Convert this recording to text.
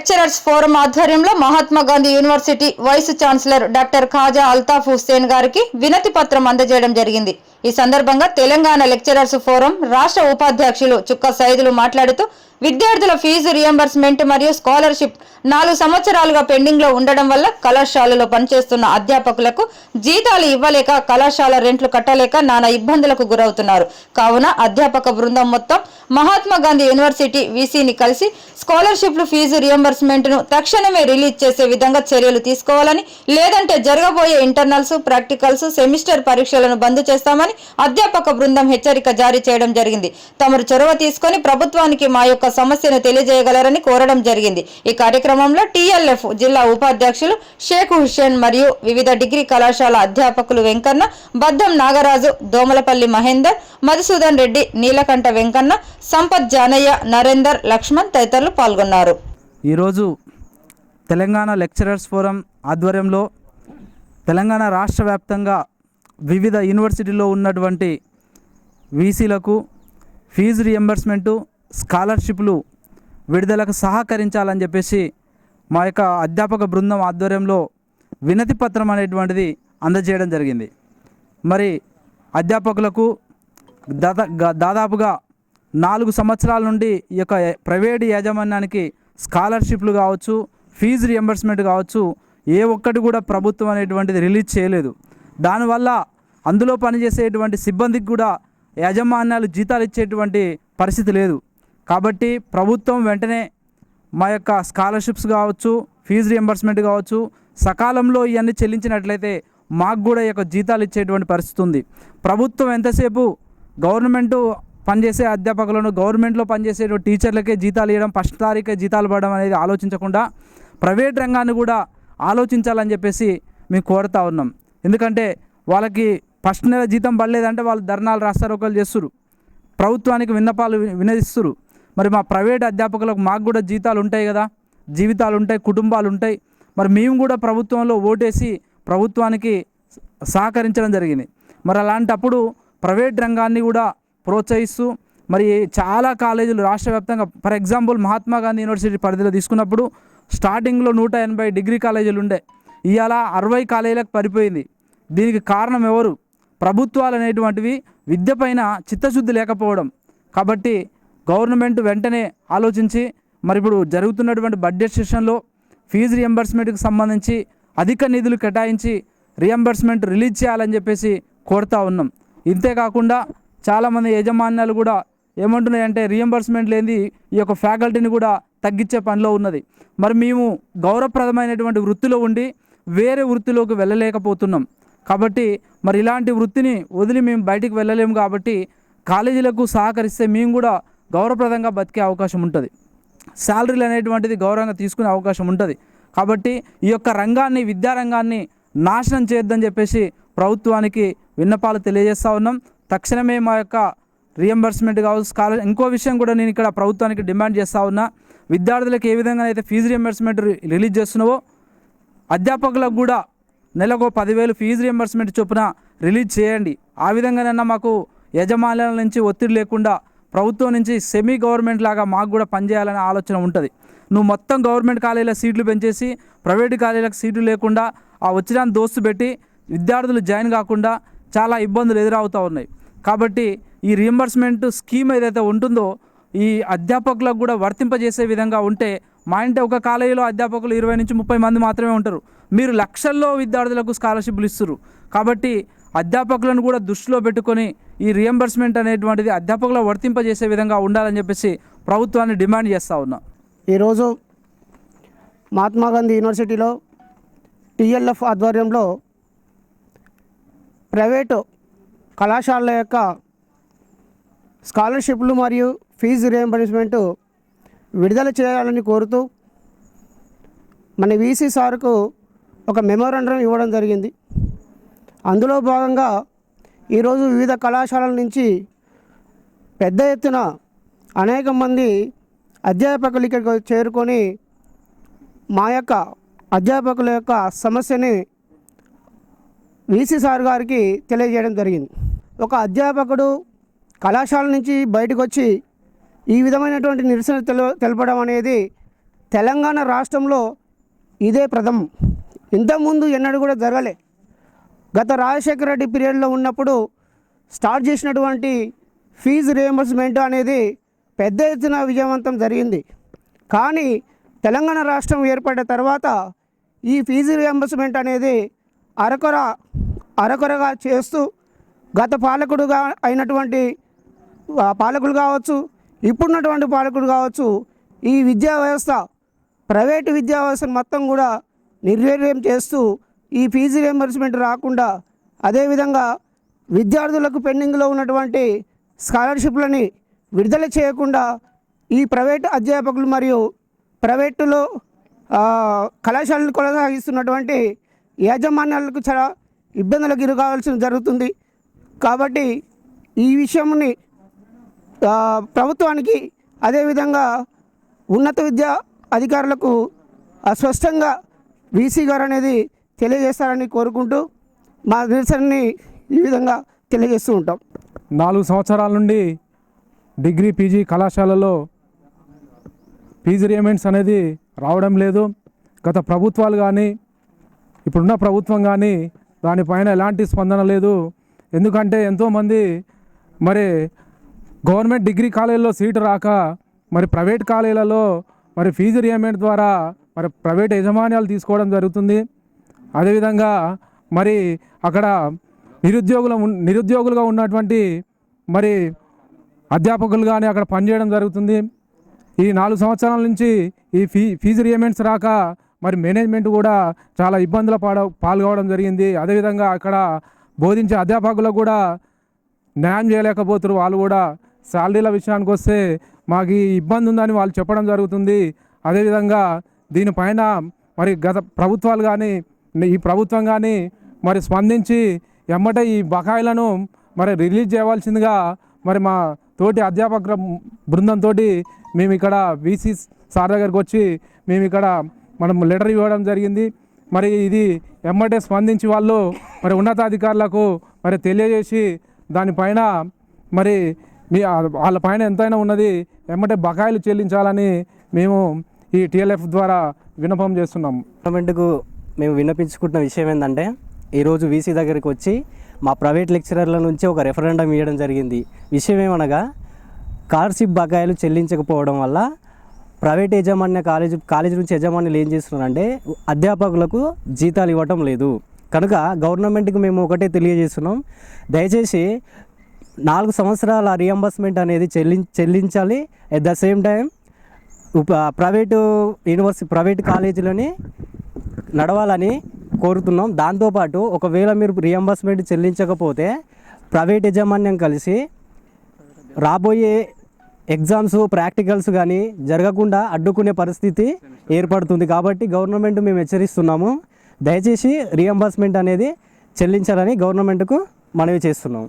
Lecturers forum ఆధ్వర్యంలో Mahatma Gandhi university vice chancellor doctor Khaja Altaf Hussain గారికి వినతి పత్రం అందజేయడం జరిగింది. ఈ సందర్భంగా తెలంగాణ లెక్చరర్స్ ఫోరం రాష్ట్ర ఉపాధ్యక్షులు చుక్క సైదులు మాట్లాడుతూ విద్యార్థుల ఫీజు రియంబర్స్మెంట్ మరియు స్కాలర్షిప్ 4 సంవత్సరాలుగా పెండింగ్ లో ఉండడం వల్ల కళాశాలలో పనిచేస్తున్న అధ్యాపకులకు జీతాలు ఇవ్వలేక కళాశాల రెంట్లు కట్టలేక నానా ఇబ్బందులకు గురవుతున్నారు. కావున అధ్యాపక బృందం మొత్తం మహాత్మా గాంధీ యూనివర్సిటీ వీసీని కలిసి స్కాలర్షిప్లు ఫీజు రియంబర్స్మెంట్ ను తక్షణమే రిలీజ్ చేసే విధంగా చర్యలు తీసుకోవాలని, లేదంటే జరగబోయే ఇంటర్నల్స్, ప్రాక్టికల్స్, సెమిస్టర్ పరీక్షలను బంద్ చేస్తామని అధ్యాపక బృందం హెచ్చరిక జారీ చేయడం జరిగింది. తమరు చొరవ తీసుకొని ప్రభుత్వానికి మా యొక్క సమస్యను తెలియజేయగలరని కోరడం జరిగింది. ఈ కార్యక్రమంలో టీఎల్ఎఫ్ జిల్లా ఉపాధ్యక్షులు షేక్ హుస్సేన్ మరియు వివిధ డిగ్రీ కళాశాల అధ్యాపకులు వెంకన్న, బద్దం నాగరాజు, దోమలపల్లి మహేందర్, మధుసూదన్ రెడ్డి, నీలకంఠ వెంకన్న, సంపత్ జానయ్య, నరేందర్, లక్ష్మణ్ తదితరులు పాల్గొన్నారు. ఈరోజు తెలంగాణ లెక్చరర్స్ ఫోరం ఆధ్వర్యంలో తెలంగాణ రాష్ట్ర వ్యాప్తంగా వివిధ యూనివర్సిటీల్లో ఉన్నటువంటి వీసీలకు ఫీజు రియంబర్స్మెంటు, స్కాలర్షిప్లు విడుదలకు సహకరించాలని చెప్పేసి మా యొక్క అధ్యాపక బృందం ఆధ్వర్యంలో వినతి పత్రం అనేటువంటిది అందజేయడం జరిగింది. మరి అధ్యాపకులకు దాదాపుగా 4 సంవత్సరాల నుండి ఈ యొక్క ప్రైవేటు యాజమాన్యానికి స్కాలర్షిప్లు కావచ్చు, ఫీజు రియంబర్స్మెంట్ కావచ్చు, ఏ ఒక్కటి కూడా ప్రభుత్వం అనేటువంటిది రిలీజ్ చేయలేదు. దానివల్ల అందులో పనిచేసేటువంటి సిబ్బందికి కూడా యాజమాన్యాలు జీతాలు ఇచ్చేటువంటి పరిస్థితి లేదు. కాబట్టి ప్రభుత్వం వెంటనే మా యొక్క స్కాలర్షిప్స్ కావచ్చు, ఫీజు రియంబర్స్మెంట్ కావచ్చు, సకాలంలో ఇవన్నీ చెల్లించినట్లయితే మాకు కూడా ఈ యొక్క జీతాలు ఇచ్చేటువంటి పరిస్థితి ఉంది. ప్రభుత్వం ఎంతసేపు గవర్నమెంటు పనిచేసే అధ్యాపకులను, గవర్నమెంట్లో పనిచేసే టీచర్లకే జీతాలు ఇవ్వడం, ఫస్ట్ తారీఖే జీతాలు పడడం అనేది ఆలోచించకుండా ప్రైవేట్ రంగాన్ని కూడా ఆలోచించాలని చెప్పేసి మేము కోరుతా ఉన్నాం. ఎందుకంటే వాళ్ళకి ఫస్ట్ నెల జీతం పడలేదంటే వాళ్ళు ధర్నాలు, రాస్తారోకోలు చేస్తున్నారు, ప్రభుత్వానికి విన్నపాలు వినదిస్తున్నారు. మరి మా ప్రైవేట్ అధ్యాపకులకు మాకు కూడా జీతాలు ఉంటాయి కదా, జీవితాలు ఉంటాయి, కుటుంబాలు ఉంటాయి. మరి మేము కూడా ప్రభుత్వంలో ఓటేసి ప్రభుత్వానికి సహకరించడం జరిగింది. మరి అలాంటప్పుడు ప్రైవేట్ రంగాన్ని కూడా ప్రోత్సహిస్తూ మరి చాలా కాలేజీలు రాష్ట్ర వ్యాప్తంగా, for example Mahatma Gandhi university పరిధిలో తీసుకున్నప్పుడు స్టార్టింగ్లో 180 డిగ్రీ కాలేజీలు ఉండే, ఇవాళ 60 కాలేజీలకు పడిపోయింది. దీనికి కారణం ఎవరు? ప్రభుత్వాలు అనేటువంటివి విద్య పైన చిత్తశుద్ధి లేకపోవడం. కాబట్టి గవర్నమెంట్ వెంటనే ఆలోచించి మరి ఇప్పుడు జరుగుతున్నటువంటి బడ్జెట్ సెషన్లో ఫీజు రియంబర్స్మెంట్కి సంబంధించి అధిక నిధులు కేటాయించి రియంబర్స్మెంట్ రిలీజ్ చేయాలని చెప్పేసి కోరుతా ఉన్నాం. ఇంతేకాకుండా చాలామంది యాజమాన్యాలు కూడా ఏమంటున్నాయంటే రియంబర్స్మెంట్ లేని ఈ యొక్క ఫ్యాకల్టీని కూడా తగ్గించే పనిలో ఉన్నది. మరి మేము గౌరవప్రదమైనటువంటి వృత్తిలో ఉండి వేరే వృత్తిలోకి వెళ్ళలేకపోతున్నాం. కాబట్టి మరి ఇలాంటి వృత్తిని వదిలి మేము బయటికి వెళ్ళలేము. కాబట్టి కాలేజీలకు సహకరిస్తే మేము కూడా గౌరవప్రదంగా బతికే అవకాశం ఉంటుంది, శాలరీలు అనేటువంటిది గౌరవంగా తీసుకునే అవకాశం ఉంటుంది. కాబట్టి ఈ యొక్క రంగాన్ని, విద్యారంగాన్ని నాశనం చేయొద్దని చెప్పేసి ప్రభుత్వానికి విన్నపాలు తెలియజేస్తూ ఉన్నాం. తక్షణమే మా యొక్క రియంబర్స్మెంట్ కావచ్చు, ఇంకో విషయం కూడా నేను ఇక్కడ ప్రభుత్వానికి డిమాండ్ చేస్తూ ఉన్నా. విద్యార్థులకు ఏ విధంగా అయితే ఫీజు రియంబర్స్మెంట్ రిలీజ్ చేస్తున్నావో అధ్యాపకులకు కూడా నెలకు 10,000 ఫీజు రియంబర్స్మెంట్ చొప్పున రిలీజ్ చేయండి. ఆ విధంగానైనా మాకు యజమానుల నుంచి ఒత్తిడి లేకుండా ప్రభుత్వం నుంచి సెమీ గవర్నమెంట్ లాగా మాకు కూడా పనిచేయాలనే ఆలోచన ఉంటుంది. నువ్వు మొత్తం గవర్నమెంట్ కాలేజీల సీట్లు పెంచేసి ప్రైవేటు కాలేజీలకు సీట్లు లేకుండా ఆ వచ్చిన దోస్తు పెట్టి విద్యార్థులు జాయిన్ కాకుండా చాలా ఇబ్బందులు ఎదురవుతూ ఉన్నాయి. కాబట్టి ఈ రియంబర్స్మెంట్ స్కీమ్ ఏదైతే ఉంటుందో ఈ అధ్యాపకులకు కూడా వర్తింపజేసే విధంగా ఉంటే, మా ఇంటి ఒక కాలేజీలో అధ్యాపకులు 20 నుంచి 30 మంది మాత్రమే ఉంటారు. మీరు లక్షల్లో విద్యార్థులకు స్కాలర్షిప్లు ఇస్తున్నారు. కాబట్టి అధ్యాపకులను కూడా దృష్టిలో పెట్టుకొని ఈ రియంబర్స్మెంట్ అనేటువంటిది అధ్యాపకులకు వర్తింపజేసే విధంగా ఉండాలని చెప్పేసి ప్రభుత్వాన్ని డిమాండ్ చేస్తూ ఉన్నా. ఈరోజు మహాత్మా గాంధీ యూనివర్సిటీలో టీఎల్ఎఫ్ ఆధ్వర్యంలో ప్రైవేటు కళాశాలల యొక్క స్కాలర్షిప్లు మరియు ఫీజు రియంబర్స్మెంట్ విడుదల చేయాలని కోరుతూ మన వీసీ సార్కు ఒక మెమోరాండం ఇవ్వడం జరిగింది. అందులో భాగంగా ఈరోజు వివిధ కళాశాలల నుంచి పెద్ద ఎత్తున అనేక మంది అధ్యాపకులు ఇక్కడికి చేరుకొని మా యొక్క అధ్యాపకుల యొక్క సమస్యని వీసీ సార్ గారికి తెలియజేయడం జరిగింది. ఒక అధ్యాపకుడు కళాశాల నుంచి బయటకు వచ్చి ఈ విధమైనటువంటి నిరసన తెలపడం అనేది తెలంగాణ రాష్ట్రంలో ఇదే ప్రథమం. ఇంతకుముందు ఎన్నడూ కూడా జరగలే. గత రాజశేఖర రెడ్డి పీరియడ్లో ఉన్నప్పుడు స్టార్ట్ చేసినటువంటి ఫీజు రియంబర్స్మెంట్ అనేది పెద్ద ఎత్తున విజయవంతం జరిగింది. కానీ తెలంగాణ రాష్ట్రం ఏర్పడిన తర్వాత ఈ ఫీజు రియంబర్స్మెంట్ అనేది అరకొరగా చేస్తూ గత పాలకుడుగా అయినటువంటి పాలకులు కావచ్చు, ఇప్పుడున్నటువంటి పాలకుడు కావచ్చు, ఈ విద్యా వ్యవస్థ ప్రైవేటు విద్యా వ్యవస్థను మొత్తం కూడా నిర్వీర్యం చేస్తూ ఈ ఫీజు రియంబర్స్మెంట్ రాకుండా, అదేవిధంగా విద్యార్థులకు పెండింగ్లో ఉన్నటువంటి స్కాలర్షిప్లని విడుదల చేయకుండా ఈ ప్రైవేటు అధ్యాపకులు మరియు ప్రైవేటులో కళాశాలను కొనసాగిస్తున్నటువంటి యాజమాన్యాలకు చాలా ఇబ్బందులకు గురి కావాల్సి జరుగుతుంది. కాబట్టి ఈ విషయంని ప్రభుత్వానికి అదేవిధంగా ఉన్నత విద్యా అధికారులకు స్పష్టంగా వీసీ గారు అనేది తెలియజేస్తారని కోరుకుంటూ మా నిరసనని ఈ విధంగా తెలియజేస్తూ ఉంటాం. 4 సంవత్సరాల నుండి డిగ్రీ పీజీ కళాశాలలో ఫీజు రియంబర్స్మెంట్స్ అనేది రావడం లేదు. గత ప్రభుత్వాలు కానీ ఇప్పుడున్న ప్రభుత్వం కానీ దానిపైన ఎలాంటి స్పందన లేదు. ఎందుకంటే ఎంతోమంది మరి గవర్నమెంట్ డిగ్రీ కాలేజీలో సీటు రాక మరి ప్రైవేట్ కాలేజీలలో మరి ఫీజు రియంబర్స్మెంట్ ద్వారా మరి ప్రైవేట్ యాజమాన్యాలు తీసుకోవడం జరుగుతుంది. అదేవిధంగా మరి అక్కడ నిరుద్యోగులుగా ఉన్నటువంటి మరి అధ్యాపకులు కానీ అక్కడ పనిచేయడం జరుగుతుంది. ఈ 4 సంవత్సరాల నుంచి ఈ ఫీజు రియంబర్స్మెంట్స్ రాక మరి మేనేజ్మెంట్ కూడా చాలా ఇబ్బందుల పాల్గొవడం జరిగింది. అదేవిధంగా అక్కడ బోధించే అధ్యాపకులకు కూడా న్యాయం చేయలేకపోతున్నారు. వాళ్ళు కూడా శాలరీల విషయానికి వస్తే మాకు ఈ ఇబ్బంది ఉందని వాళ్ళు చెప్పడం జరుగుతుంది. అదేవిధంగా దీనిపైన మరి గత ప్రభుత్వాలు కానీ ఈ ప్రభుత్వం కానీ మరి స్పందించి ఎమ్మటే ఈ బకాయిలను మరి రిలీజ్ చేయవలసిందిగా మరి మా తోటి అధ్యాపక బృందంతో మేము ఇక్కడ వీసీ సార్ దగ్గరికి వచ్చి మేము ఇక్కడ మనం లెటర్ ఇవ్వడం జరిగింది. మరి ఇది ఎమ్మటే స్పందించి వాళ్ళు మరి ఉన్నతాధికారులకు మరి తెలియజేసి దానిపైన మరి వాళ్ళ పైన ఎంతైనా ఉన్నది ఎమ్మటే బకాయిలు చెల్లించాలని మేము ఈ టీఎల్ఎఫ్ ద్వారా విన్నపం చేస్తున్నాం. గవర్నమెంట్కు మేము విన్నపించుకుంటున్న విషయం ఏంటంటే, ఈరోజు వీసీ దగ్గరికి వచ్చి మా ప్రైవేట్ లెక్చరర్ల నుంచి ఒక రెఫరెండం ఇవ్వడం జరిగింది. విషయం ఏమనగా స్కాలర్షిప్ బకాయిలు చెల్లించకపోవడం వల్ల ప్రైవేట్ యాజమాన్య కాలేజీ నుంచి యాజమాన్యాలు ఏం చేస్తున్నారంటే అధ్యాపకులకు జీతాలు ఇవ్వటం లేదు. కనుక గవర్నమెంట్కి మేము ఒకటే తెలియజేస్తున్నాం, దయచేసి 4 సంవత్సరాల రియంబర్స్మెంట్ అనేది చెల్లించాలి. At the same time private కాలేజీలని నడవాలని కోరుతున్నాం. దాంతోపాటు ఒకవేళ మీరు రియంబర్స్మెంట్ చెల్లించకపోతే ప్రైవేట్ యాజమాన్యం కలిసి రాబోయే ఎగ్జామ్స్ ప్రాక్టికల్స్ కానీ జరగకుండా అడ్డుకునే పరిస్థితి ఏర్పడుతుంది. కాబట్టి గవర్నమెంట్ మేము హెచ్చరిస్తున్నాము, దయచేసి రియంబర్స్మెంట్ అనేది చెల్లించాలని గవర్నమెంట్కు మనవి చేస్తున్నాం.